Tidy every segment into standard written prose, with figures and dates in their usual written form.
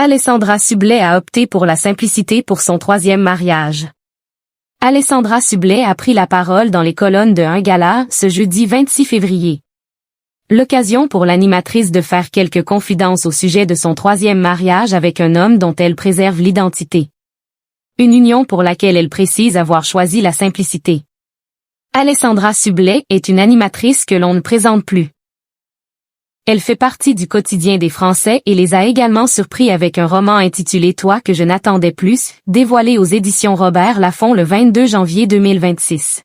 Alessandra Sublet a opté pour la simplicité pour son troisième mariage. Alessandra Sublet a pris la parole dans les colonnes de Un Gala ce jeudi 26 février. L'occasion pour l'animatrice de faire quelques confidences au sujet de son troisième mariage avec un homme dont elle préserve l'identité. Une union pour laquelle elle précise avoir choisi la simplicité. Alessandra Sublet est une animatrice que l'on ne présente plus. Elle fait partie du quotidien des Français et les a également surpris avec un roman intitulé Toi que je n'attendais plus, dévoilé aux éditions Robert Laffont le 22 janvier 2026.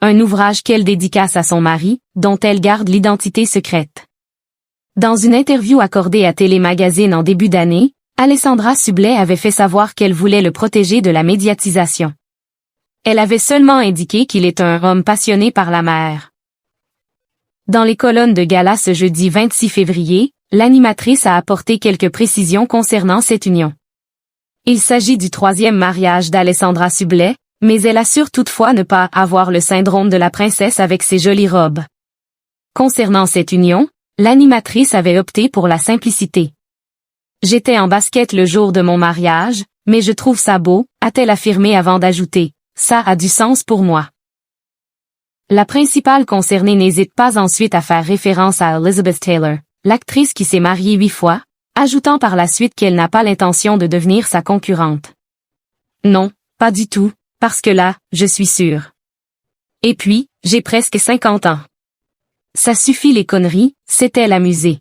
Un ouvrage qu'elle dédicace à son mari, dont elle garde l'identité secrète. Dans une interview accordée à Télémagazine en début d'année, Alessandra Sublet avait fait savoir qu'elle voulait le protéger de la médiatisation. Elle avait seulement indiqué qu'il est un homme passionné par la mer. Dans les colonnes de Gala ce jeudi 26 février, l'animatrice a apporté quelques précisions concernant cette union. Il s'agit du troisième mariage d'Alessandra Sublet, mais elle assure toutefois ne pas avoir le syndrome de la princesse avec ses jolies robes. Concernant cette union, l'animatrice avait opté pour la simplicité. J'étais en basket le jour de mon mariage, mais je trouve ça beau, a-t-elle affirmé avant d'ajouter, ça a du sens pour moi. La principale concernée n'hésite pas ensuite à faire référence à Elizabeth Taylor, l'actrice qui s'est mariée 8 fois, ajoutant par la suite qu'elle n'a pas l'intention de devenir sa concurrente. Non, pas du tout, parce que là, je suis sûre. Et puis, j'ai presque 50 ans. Ça suffit les conneries, s'est-elle amusée.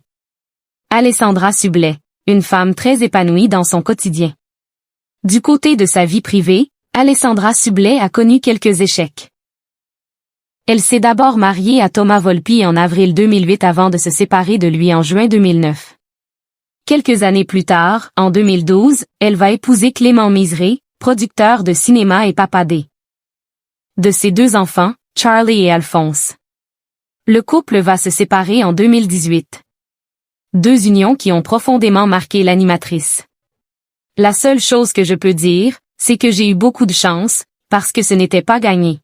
Alessandra Sublet, une femme très épanouie dans son quotidien. Du côté de sa vie privée, Alessandra Sublet a connu quelques échecs. Elle s'est d'abord mariée à Thomas Volpi en avril 2008 avant de se séparer de lui en juin 2009. Quelques années plus tard, en 2012, elle va épouser Clément Miseré, producteur de cinéma et papa de ses 2 enfants, Charlie et Alphonse. Le couple va se séparer en 2018. 2 unions qui ont profondément marqué l'animatrice. La seule chose que je peux dire, c'est que j'ai eu beaucoup de chance, parce que ce n'était pas gagné.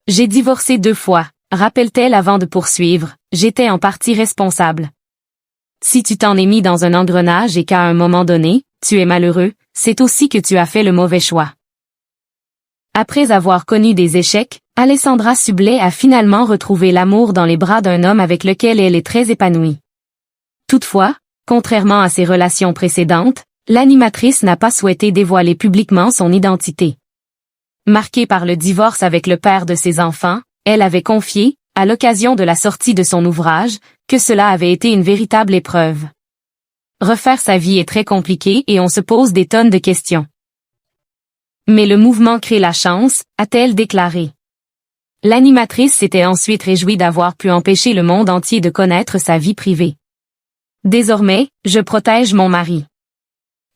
J'ai divorcé 2 fois, rappelle-t-elle avant de poursuivre, j'étais en partie responsable. Si tu t'en es mis dans un engrenage et qu'à un moment donné, tu es malheureux, c'est aussi que tu as fait le mauvais choix. Après avoir connu des échecs, Alessandra Sublet a finalement retrouvé l'amour dans les bras d'un homme avec lequel elle est très épanouie. Toutefois, contrairement à ses relations précédentes, l'animatrice n'a pas souhaité dévoiler publiquement son identité. Marquée par le divorce avec le père de ses enfants, elle avait confié, à l'occasion de la sortie de son ouvrage, que cela avait été une véritable épreuve. Refaire sa vie est très compliqué et on se pose des tonnes de questions. Mais le mouvement crée la chance, a-t-elle déclaré. L'animatrice s'était ensuite réjouie d'avoir pu empêcher le monde entier de connaître sa vie privée. Désormais, je protège mon mari.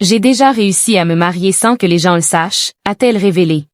J'ai déjà réussi à me marier sans que les gens le sachent, a-t-elle révélé.